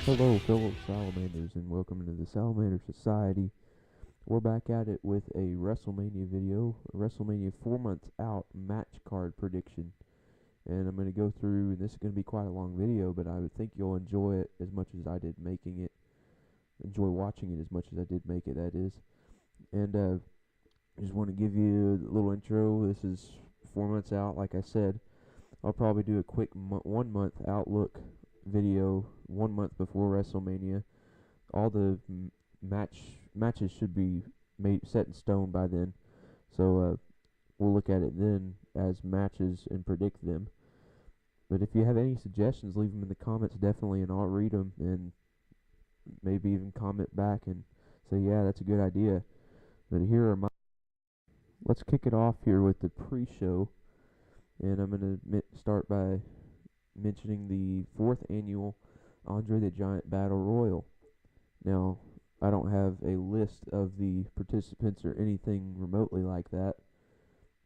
Hello, fellow salamanders, and welcome to the Salamander Society. We're back at it with a WrestleMania video, a WrestleMania 4 months out match card prediction. And I'm going to go through, and this is going to be quite a long video, but I would think you'll enjoy it as much as I did making it. Enjoy watching it as much as I did make it, that is. And I just want to give you a little intro. This is 4 months out, like I said. I'll probably do a quick 1 month outlook video 1 month before WrestleMania. All the matches should be set in stone by then, so we'll look at it then as matches and predict them. But if you have any suggestions, leave them in the comments definitely, and I'll read them and maybe even comment back and say, yeah, that's a good idea. But here are my. Let's kick it off here with the pre-show, and I'm gonna start by mentioning the 4th annual Andre the Giant Battle Royal. Now, I don't have a list of the participants or anything remotely like that,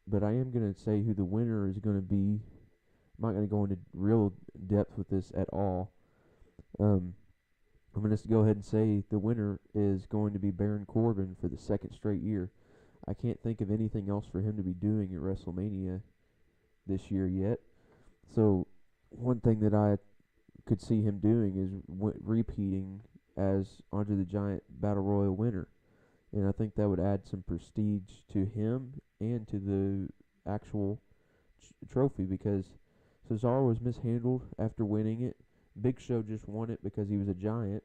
but I am going to say who the winner is going to be. I'm not going to go into real depth with this at all. I'm going to go ahead and say the winner is going to be Baron Corbin for the 2nd straight year. I can't think of anything else for him to be doing at WrestleMania this year yet. So, one thing that I could see him doing is repeating as Andre the Giant Battle Royal winner. And I think that would add some prestige to him and to the actual trophy, because Cesaro was mishandled after winning it. Big Show just won it because he was a giant.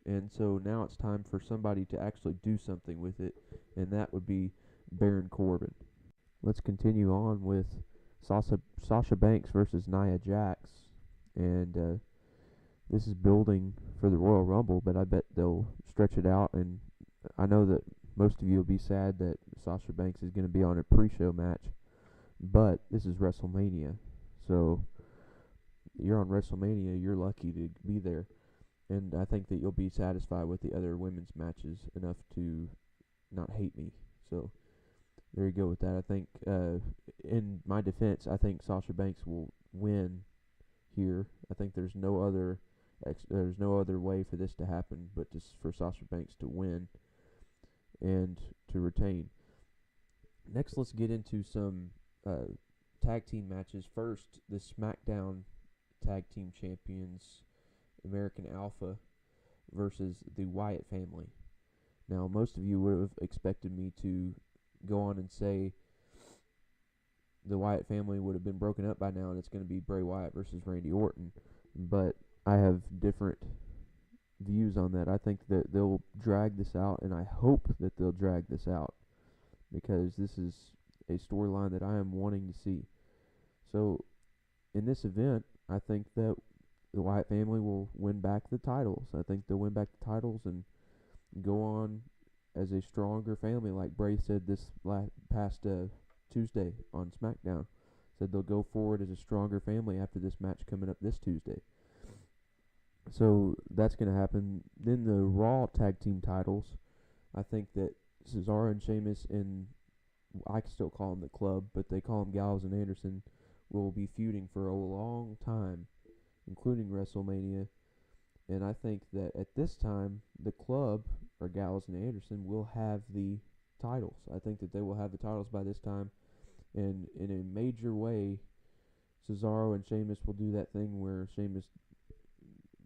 And so now it's time for somebody to actually do something with it, and that would be Baron Corbin. Let's continue on with Sasha Banks versus Nia Jax. And this is building for the Royal Rumble, but I bet they'll stretch it out. And I know that most of you will be sad that Sasha Banks is going to be on a pre-show match, but this is WrestleMania. So you're on WrestleMania, you're lucky to be there. And I think that you'll be satisfied with the other women's matches enough to not hate me. So there you go with that. I think, in my defense, I think Sasha Banks will win here. I think there's no other way for this to happen but just for Sasha Banks to win and to retain. Next, let's get into some tag team matches. First, the SmackDown Tag Team Champions, American Alpha versus the Wyatt family. Now, most of you would have expected me to go on and say the Wyatt family would have been broken up by now and it's going to be Bray Wyatt versus Randy Orton, but I have different views on that. I think that they'll drag this out, and I hope that they'll drag this out, because this is a storyline that I am wanting to see. So in this event, I think that the Wyatt family will win back the titles. I think they'll win back the titles and go on as a stronger family, like Bray said this past Tuesday on SmackDown. Said they'll go forward as a stronger family after this match coming up this Tuesday. So that's going to happen. Then the Raw Tag Team titles, I think that Cesaro and Sheamus, and I still call them the Club, but they call them Gallows and Anderson, will be feuding for a long time, including WrestleMania. And I think that at this time, the Club, or Gallows and Anderson, will have the titles. I think that they will have the titles by this time. And in a major way, Cesaro and Sheamus will do that thing where Sheamus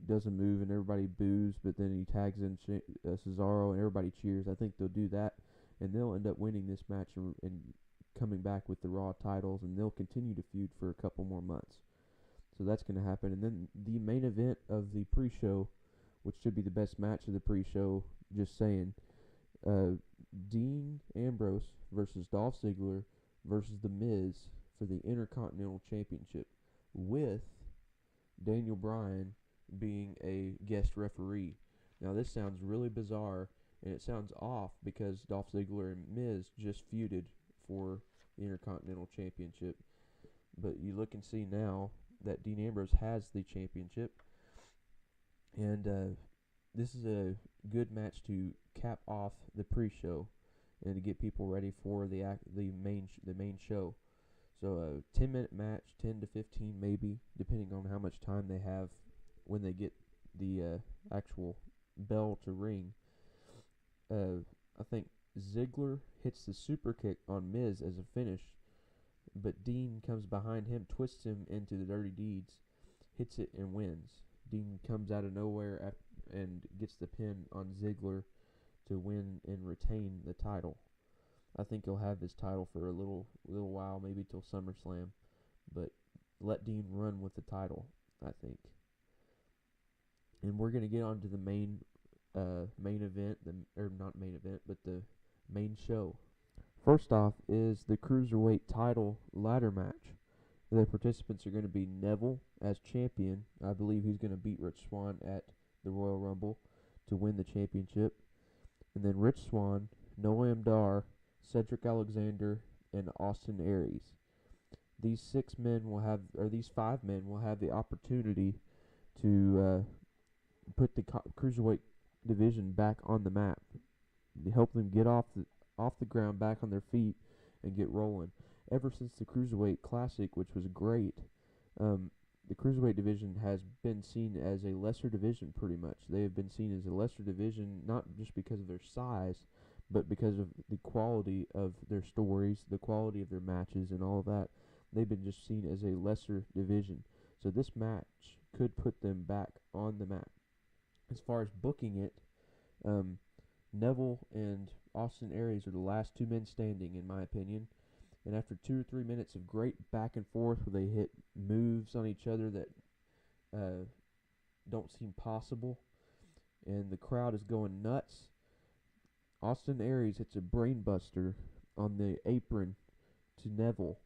doesn't move and everybody boos, but then he tags in Cesaro and everybody cheers. I think they'll do that, and they'll end up winning this match and coming back with the Raw titles, and they'll continue to feud for a couple more months. So that's going to happen. And then the main event of the pre-show, which should be the best match of the pre-show, just saying, Dean Ambrose versus Dolph Ziggler versus The Miz for the Intercontinental Championship, with Daniel Bryan being a guest referee. Now this sounds really bizarre, and it sounds off because Dolph Ziggler and Miz just feuded for the Intercontinental Championship. But you look and see now that Dean Ambrose has the championship, and this is a good match to cap off the pre-show and to get people ready for the main show. So a 10-minute match, 10 to 15 maybe, depending on how much time they have when they get the actual bell to ring, I think Ziggler hits the super kick on Miz as a finish, but Dean comes behind him, twists him into the Dirty Deeds, hits it, and wins. Dean comes out of nowhere and gets the pin on Ziggler to win and retain the title. I think he'll have his title for a little while, maybe till SummerSlam, but let Dean run with the title, I think. And we're gonna get on to the main event, not main event, but the main show. First off is the Cruiserweight title ladder match. The participants are going to be Neville as champion. I believe he's going to beat Rich Swann at the Royal Rumble to win the championship. And then Rich Swann, Noam Dar, Cedric Alexander, and Austin Aries. These 5 men will have the opportunity to put the Cruiserweight division back on the map, help them get off the ground, back on their feet, and get rolling. Ever since the Cruiserweight Classic, which was great, the Cruiserweight division has been seen as a lesser division pretty much. They have been seen as a lesser division, not just because of their size, but because of the quality of their stories, the quality of their matches, and all of that. They've been just seen as a lesser division. So this match could put them back on the map. As far as booking it, Neville and Austin Aries are the last 2 men standing, in my opinion. And after 2 or 3 minutes of great back and forth where they hit moves on each other that don't seem possible, and the crowd is going nuts, Austin Aries hits a brainbuster on the apron to Neville,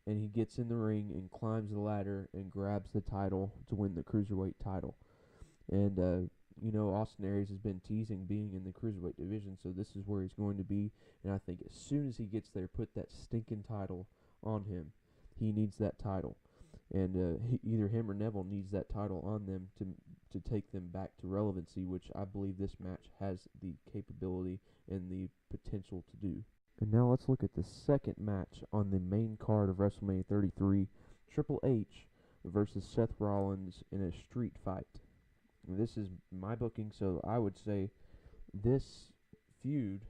and he gets in the ring and climbs the ladder and grabs the title to win the Cruiserweight title. And Austin Aries has been teasing being in the Cruiserweight division, so this is where he's going to be. And I think as soon as he gets there, put that stinking title on him. He needs that title. And either him or Neville needs that title on them to take them back to relevancy, which I believe this match has the capability and the potential to do. And now let's look at the second match on the main card of WrestleMania 33, Triple H versus Seth Rollins in a street fight. This is my booking, so I would say this feud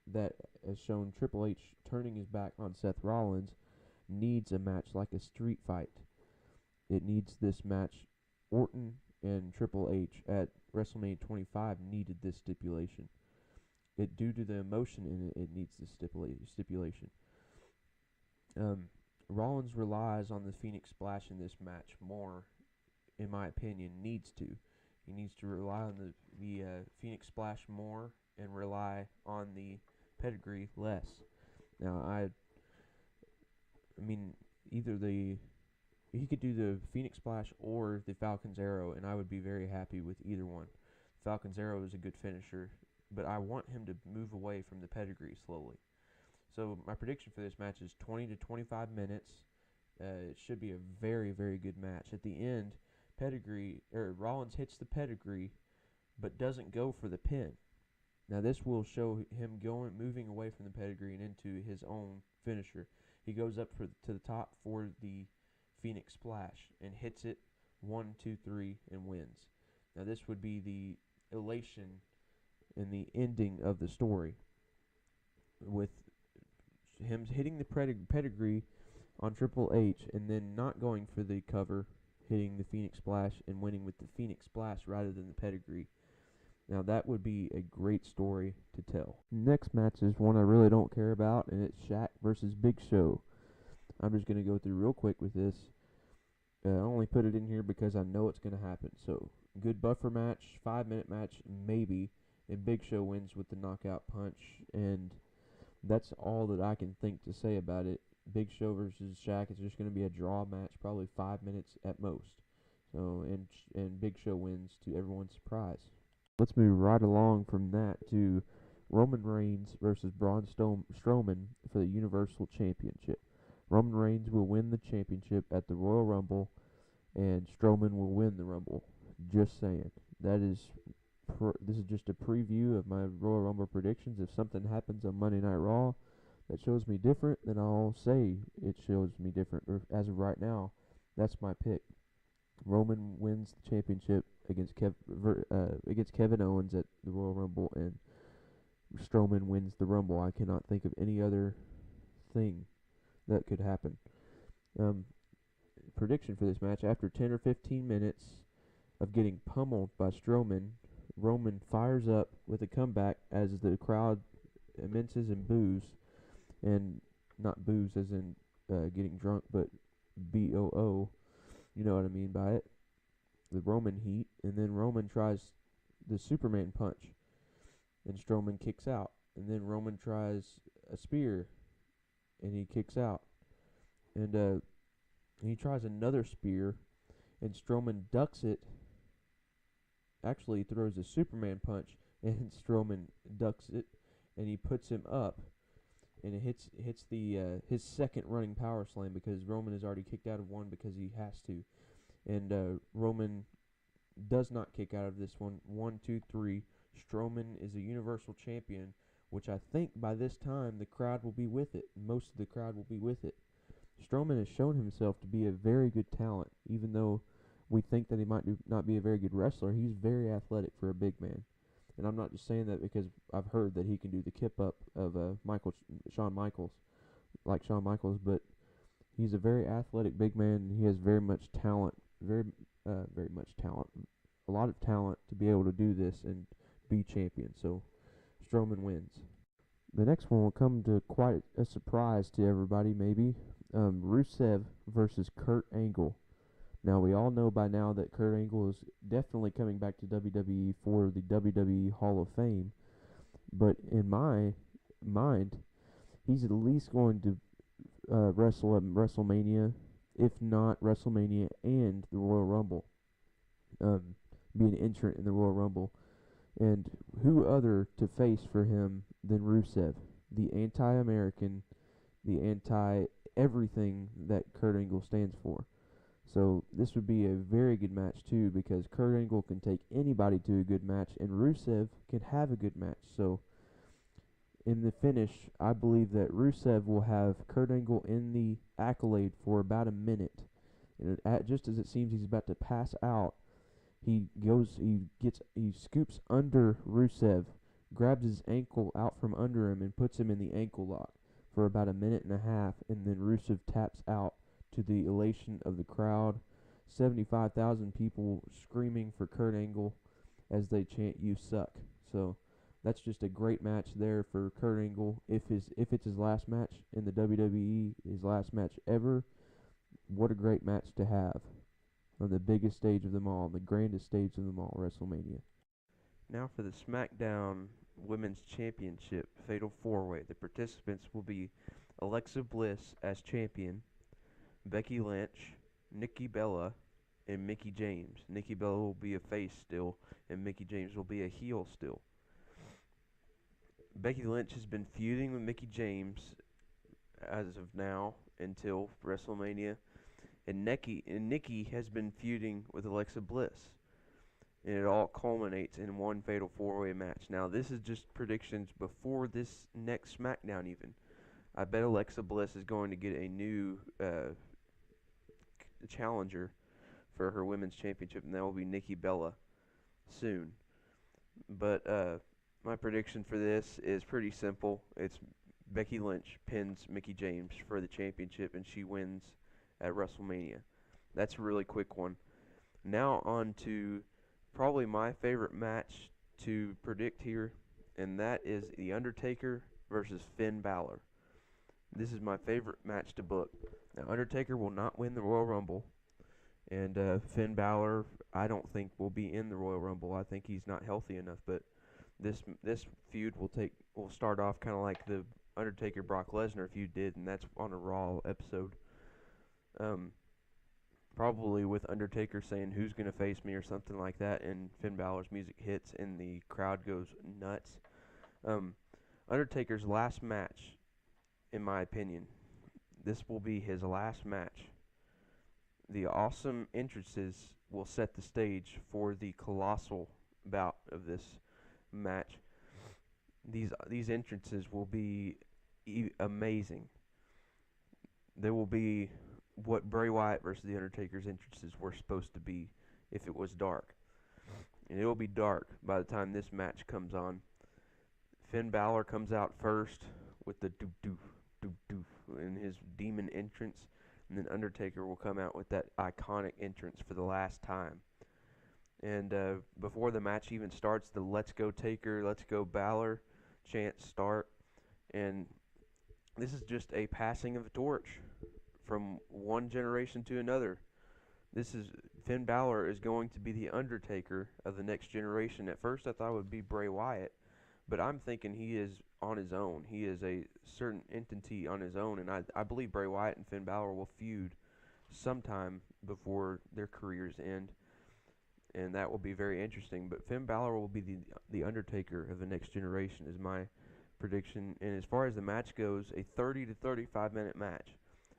that has shown Triple H turning his back on Seth Rollins needs a match like a street fight. It needs this match. Orton and Triple H at WrestleMania 25 needed this stipulation. Due to the emotion in it, it needs this stipulation. Rollins relies on the Phoenix Splash in this match more, in my opinion, needs to. He needs to rely on the Phoenix Splash more and rely on the pedigree less. Now, I mean, he could do the Phoenix Splash or the Falcon's Arrow, and I would be very happy with either one. Falcon's Arrow is a good finisher, but I want him to move away from the pedigree slowly. So my prediction for this match is 20 to 25 minutes. It should be a very, very good match. At the end, Rollins hits the pedigree, but doesn't go for the pin. Now this will show him moving away from the pedigree and into his own finisher. He goes up to the top for the Phoenix Splash and hits it 1, 2, 3 and wins. Now this would be the elation and the ending of the story, with him hitting the pedigree on Triple H and then not going for the cover, hitting the Phoenix Splash and winning with the Phoenix Splash rather than the pedigree. Now that would be a great story to tell. Next match is one I really don't care about, and it's Shaq versus Big Show. I'm just going to go through real quick with this. I only put it in here because I know it's going to happen. So, good buffer match, 5-minute match, maybe, and Big Show wins with the knockout punch, and that's all that I can think to say about it. Big Show versus Shaq is just going to be a draw match, probably 5 minutes at most. So, and Big Show wins to everyone's surprise. Let's move right along from that to Roman Reigns versus Braun Strowman for the Universal Championship. Roman Reigns will win the championship at the Royal Rumble, and Strowman will win the Rumble. Just saying. This is just a preview of my Royal Rumble predictions. If something happens on Monday Night Raw that shows me different, then I'll say it shows me different. As of right now, that's my pick. Roman wins the championship against against Kevin Owens at the Royal Rumble, and Strowman wins the Rumble. I cannot think of any other thing that could happen. Um, Prediction for this match: after 10 or 15 minutes of getting pummeled by Strowman, Roman fires up with a comeback as the crowd immenses and boos, and not booze as in getting drunk, but BOO. You know what I mean by it. The Roman heat, and then Roman tries the Superman punch, and Strowman kicks out, and then Roman tries a spear, and he kicks out, and he tries another spear, and Strowman ducks it. Actually, he throws a Superman punch, and Strowman ducks it, and he puts him up, and it hits the his second running power slam, because Roman has already kicked out of one because he has to, and Roman does not kick out of this one. 1, 2, 3. Strowman is a Universal Champion, which I think by this time the crowd will be with it. Most of the crowd will be with it. Strowman has shown himself to be a very good talent, even though we think that he might not be a very good wrestler. He's very athletic for a big man. And I'm not just saying that because I've heard that he can do the kip up of Shawn Michaels, but he's a very athletic big man, and he has very much talent, very much talent, a lot of talent to be able to do this and be champion. So Strowman wins. The next one will come to quite a surprise to everybody, maybe. Rusev versus Kurt Angle. Now, we all know by now that Kurt Angle is definitely coming back to WWE for the WWE Hall of Fame, but in my mind, he's at least going to wrestle at WrestleMania, if not WrestleMania and the Royal Rumble, be an entrant in the Royal Rumble. And who other to face for him than Rusev, the anti-American, the anti-everything that Kurt Angle stands for. So this would be a very good match too, because Kurt Angle can take anybody to a good match, and Rusev can have a good match. So in the finish, I believe that Rusev will have Kurt Angle in the accolade for about a minute, and just as it seems he's about to pass out, he scoops under Rusev, grabs his ankle out from under him, and puts him in the ankle lock for about a minute and a half, and then Rusev taps out to the elation of the crowd. 75,000 people screaming for Kurt Angle as they chant "You suck." So that's just a great match there for Kurt Angle. If it's his last match in the WWE, his last match ever, what a great match to have on the biggest stage of them all, the grandest stage of them all, WrestleMania. Now for the SmackDown Women's Championship Fatal 4-Way. The participants will be Alexa Bliss as champion, Becky Lynch, Nikki Bella, and Mickie James. Nikki Bella will be a face still, and Mickie James will be a heel still. Becky Lynch has been feuding with Mickie James as of now until WrestleMania, and Nikki has been feuding with Alexa Bliss, and it all culminates in one Fatal 4-Way match. Now, this is just predictions before this next SmackDown even. I bet Alexa Bliss is going to get a new challenger for her women's championship, and that will be Nikki Bella soon. But my prediction for this is pretty simple. It's Becky Lynch pins Mickie James for the championship, and she wins at WrestleMania. That's a really quick one. Now on to probably my favorite match to predict here, and that is The Undertaker versus Finn Balor. This is my favorite match to book. Now, Undertaker will not win the Royal Rumble, and Finn Balor, I don't think, will be in the Royal Rumble. I think he's not healthy enough, but this feud will start off kind of like the Undertaker Brock Lesnar feud did, and that's on a Raw episode. Probably with Undertaker saying who's going to face me or something like that, and Finn Balor's music hits and the crowd goes nuts. Undertaker's last match, in my opinion, this will be his last match. The awesome entrances will set the stage for the colossal bout of this match. These entrances will be amazing. They will be what Bray Wyatt versus The Undertaker's entrances were supposed to be if it was dark. and it'll be dark by the time this match comes on. Finn Balor comes out first with the doo doo doo doo in his demon entrance, and then Undertaker will come out with that iconic entrance for the last time. And before the match even starts, the "Let's Go Taker, Let's Go Balor" chants start, and this is just a passing of a torch from one generation to another. This is Finn Balor is going to be the Undertaker of the next generation. At first, I thought it would be Bray Wyatt, but I'm thinking he is on his own. He is a certain entity on his own, and I believe Bray Wyatt and Finn Balor will feud sometime before their careers end, and that will be very interesting. But Finn Balor will be the Undertaker of the next generation is my prediction. And as far as the match goes, a 30 to 35 minute match.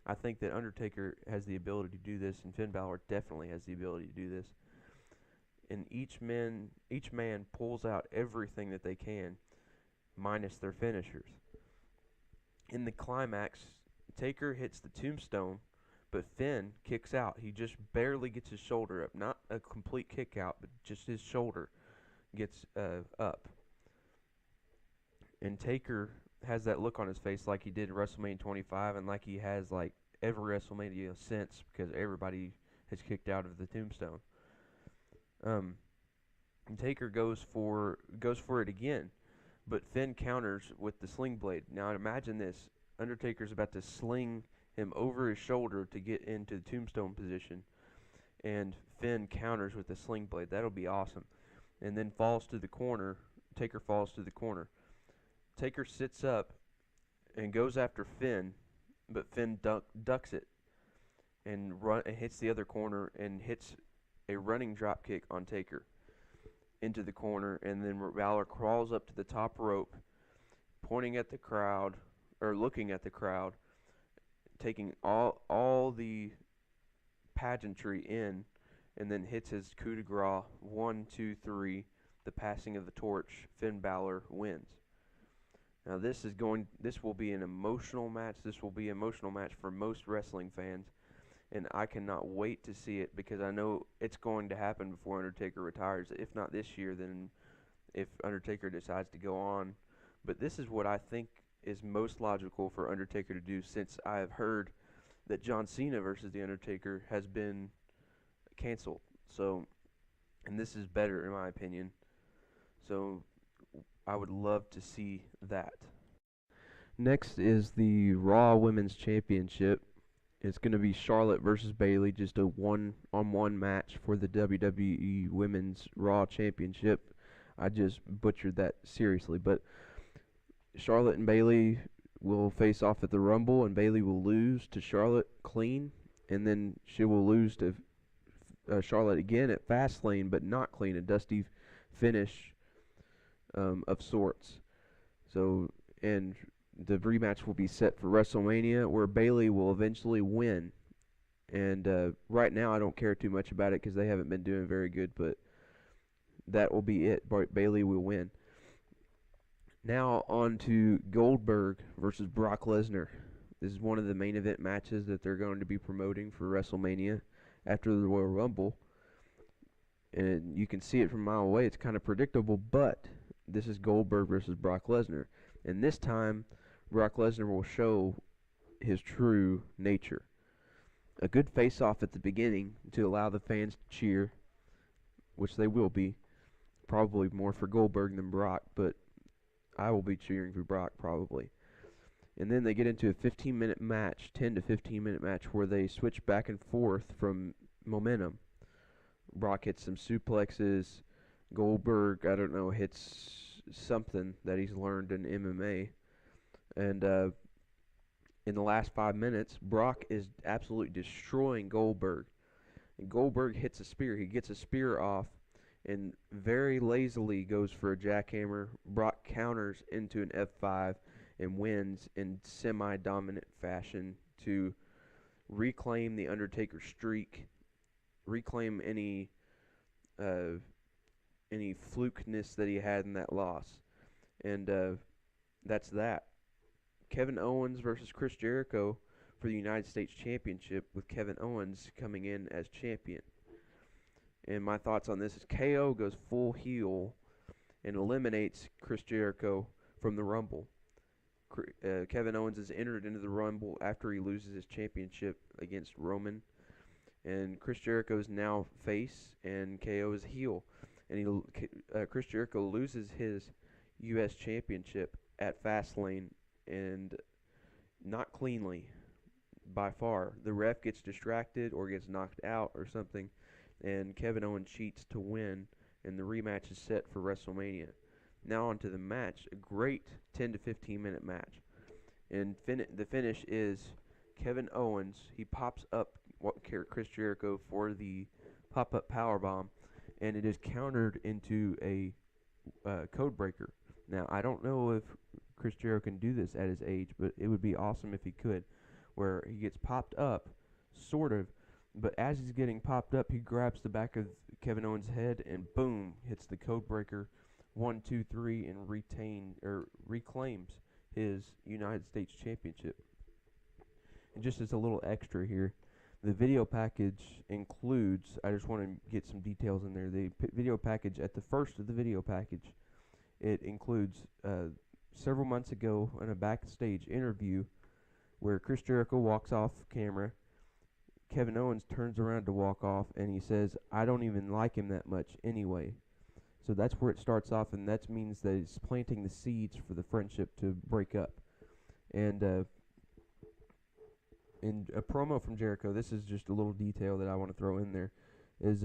I think that Undertaker has the ability to do this, and Finn Balor definitely has the ability to do this. And each man pulls out everything that they can, minus their finishers. In the climax, Taker hits the tombstone, but Finn kicks out. He just barely gets his shoulder up. Not a complete kick out, but just his shoulder gets up. And Taker has that look on his face like he did in WrestleMania 25 and like he has like every WrestleMania since, because everybody has kicked out of the tombstone. And Taker goes for it again, but Finn counters with the sling blade. Now imagine this. Undertaker's about to sling him over his shoulder to get into the tombstone position, and Finn counters with the sling blade. That'll be awesome. And then falls to the corner. Taker falls to the corner. Taker sits up and goes after Finn, but Finn ducks it and hits the other corner and hits a running drop kick on Taker into the corner, and then Balor crawls up to the top rope, pointing at the crowd, or looking at the crowd, taking all the pageantry in, and then hits his coup de grace. 1, 2, 3, the passing of the torch. Finn Balor wins. Now this will be an emotional match. This will be an emotional match for most wrestling fans, and I cannot wait to see it, because I know it's going to happen before Undertaker retires. If not this year, then if Undertaker decides to go on. But this is what I think is most logical for Undertaker to do, since I have heard that John Cena versus The Undertaker has been canceled. So, and this is better in my opinion. So I would love to see that. Next is the Raw Women's Championship. It's going to be Charlotte versus Bayley, just a one-on-one match for the WWE Women's Raw Championship. I just butchered that seriously, but Charlotte and Bayley will face off at the Rumble, and Bayley will lose to Charlotte clean, and then she will lose to Charlotte again at Fastlane, but not clean, a dusty finish of sorts. So, and the rematch will be set for WrestleMania, where Bayley will eventually win. And right now, I don't care too much about it because they haven't been doing very good, but that will be it. Bayley will win. Now on to Goldberg versus Brock Lesnar. This is one of the main event matches that they're going to be promoting for WrestleMania after the Royal Rumble. And you can see it from a mile away. It's kind of predictable, but this is Goldberg versus Brock Lesnar. And this time, Brock Lesnar will show his true nature. A good face-off at the beginning to allow the fans to cheer, which they will be. Probably more for Goldberg than Brock, but I will be cheering for Brock probably. And then they get into a 15-minute match, 10 to 15-minute match, where they switch back and forth from momentum. Brock hits some suplexes. Goldberg, I don't know, hits something that he's learned in MMA. And in the last 5 minutes, Brock is absolutely destroying Goldberg. And Goldberg hits a spear. He gets a spear off and very lazily goes for a jackhammer. Brock counters into an F5 and wins in semi-dominant fashion to reclaim the Undertaker streak, reclaim any flukeness that he had in that loss. And that's that. Kevin Owens versus Chris Jericho for the United States Championship, with Kevin Owens coming in as champion. And my thoughts on this is KO goes full heel and eliminates Chris Jericho from the Rumble. Kevin Owens is entered into the Rumble after he loses his championship against Roman. And Chris Jericho is now face and KO is heel. And Chris Jericho loses his U.S. championship at Fastlane, and not cleanly by far. The ref gets distracted or gets knocked out or something, and Kevin Owens cheats to win, and the rematch is set for WrestleMania. Now on to the match, a great 10 to 15 minute match. And the finish is Kevin Owens, he pops up Chris Jericho for the pop-up powerbomb, and it is countered into a code breaker. Now, I don't know if Chris Jericho can do this at his age, but it would be awesome if he could, where he gets popped up, sort of, but as he's getting popped up, he grabs the back of Kevin Owens' head and boom, hits the code breaker, 1, 2, 3, and reclaims his United States Championship. And just as a little extra here, the video package includes, I just want to get some details in there, the video package, at the first of the video package, it includes several months ago in a backstage interview where Chris Jericho walks off camera, Kevin Owens turns around to walk off, and he says, I don't even like him that much anyway. So that's where it starts off, and that means that it's planting the seeds for the friendship to break up. And in a promo from Jericho, this is just a little detail that I want to throw in there, is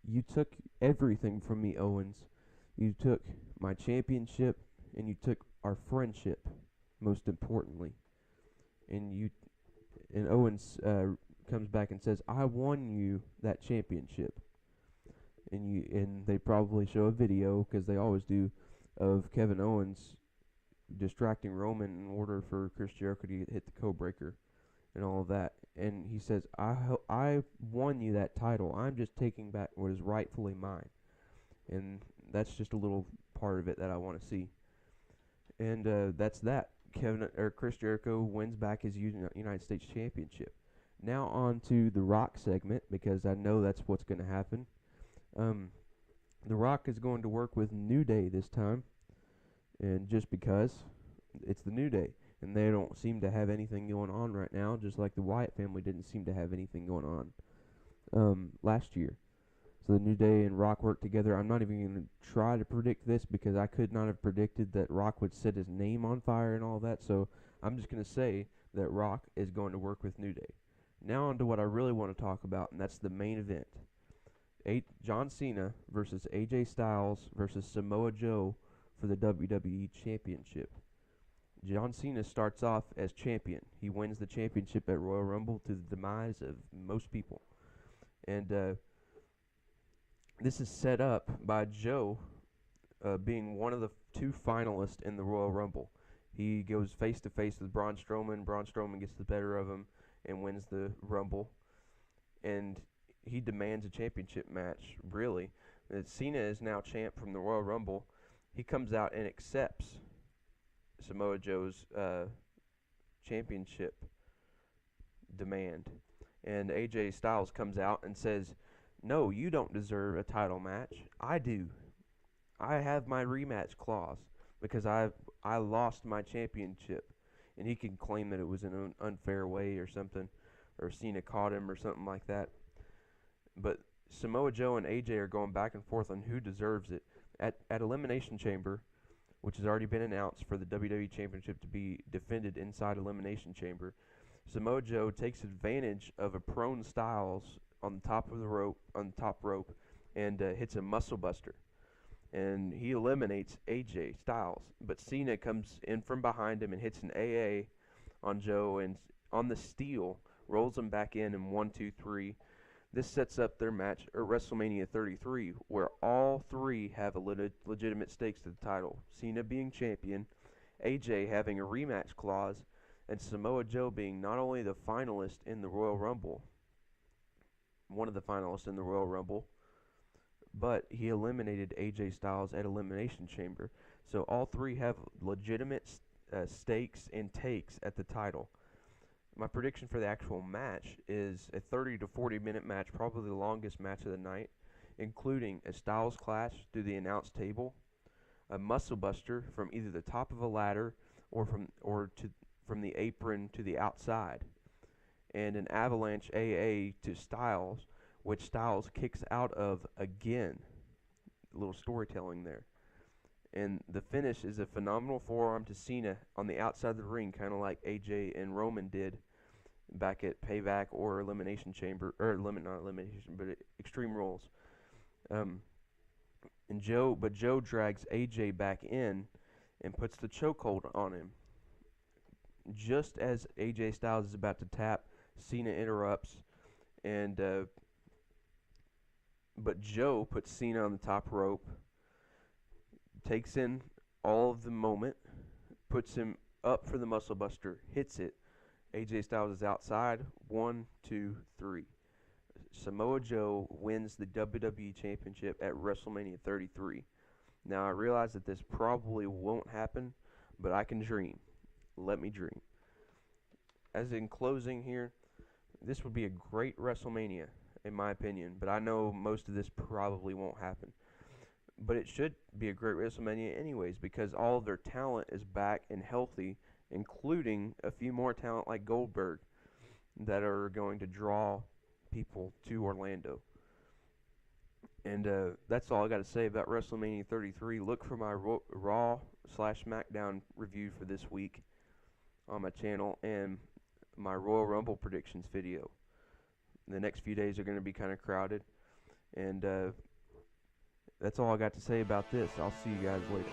you took everything from me, Owens. You took my championship, and you took our friendship, most importantly. And Owens comes back and says, I won you that championship. And they probably show a video, because they always do, of Kevin Owens distracting Roman in order for Chris Jericho to hit the code breaker and all of that. And he says, I won you that title. I'm just taking back what is rightfully mine. And that's just a little part of it that I want to see. And that's that. Chris Jericho wins back his United States Championship. Now on to the Rock segment, because I know that's what's going to happen. The Rock is going to work with New Day this time, and just because it's the New Day, and they don't seem to have anything going on right now, just like the Wyatt family didn't seem to have anything going on last year. So the New Day and Rock work together. I'm not even going to try to predict this, because I could not have predicted that Rock would set his name on fire and all that, so I'm just going to say that Rock is going to work with New Day. Now on to what I really want to talk about, and that's the main event. John Cena versus AJ Styles versus Samoa Joe for the WWE Championship. John Cena starts off as champion. He wins the championship at Royal Rumble to the demise of most people. And this is set up by Joe being one of the two finalists in the Royal Rumble. He goes face-to-face with Braun Strowman. Braun Strowman gets the better of him and wins the Rumble. And he demands a championship match, really. Cena is now champ from the Royal Rumble. He comes out and accepts Samoa Joe's championship demand. And AJ Styles comes out and says, no, you don't deserve a title match. I do. I have my rematch clause because I lost my championship. And he can claim that it was in an unfair way or something, or Cena caught him or something like that. But Samoa Joe and AJ are going back and forth on who deserves it. At Elimination Chamber, which has already been announced for the WWE Championship to be defended inside Elimination Chamber, Samoa Joe takes advantage of a prone Styles on the top of the rope, and hits a muscle buster. And he eliminates AJ Styles. But Cena comes in from behind him and hits an AA on Joe, and on the steel, rolls him back in 1, 2, 3. This sets up their match at WrestleMania 33, where all three have a legitimate stakes to the title. Cena being champion, AJ having a rematch clause, and Samoa Joe being not only the finalist in the Royal Rumble, one of the finalists in the Royal Rumble, but he eliminated AJ Styles at Elimination Chamber. So all three have legitimate stakes and takes at the title. my prediction for the actual match is a 30 to 40 minute match, probably the longest match of the night, including a Styles Clash through the announce table, a Muscle Buster from either the top of a ladder or from the apron to the outside, and an Avalanche AA to Styles, which Styles kicks out of again. A little storytelling there. And the finish is a phenomenal forearm to Cena on the outside of the ring, kind of like AJ and Roman did back at Payback or Elimination Chamber, or not Elimination, but Extreme Rules. But Joe drags AJ back in and puts the chokehold on him. Just as AJ Styles is about to tap, Cena interrupts, but Joe puts Cena on the top rope, takes in all of the moment, puts him up for the Muscle Buster, hits it. AJ Styles is outside. 1, 2, 3. Samoa Joe wins the WWE Championship at WrestleMania 33. Now, I realize that this probably won't happen, but I can dream. Let me dream. As in closing here, this would be a great WrestleMania, in my opinion, but I know most of this probably won't happen. But it should be a great WrestleMania anyways, because all of their talent is back and healthy, including a few more talent like Goldberg that are going to draw people to Orlando. And that's all I got to say about WrestleMania 33. Look for my Raw/SmackDown review for this week on my channel and my Royal Rumble predictions video. The next few days are going to be kind of crowded. And that's all I got to say about this. I'll see you guys later.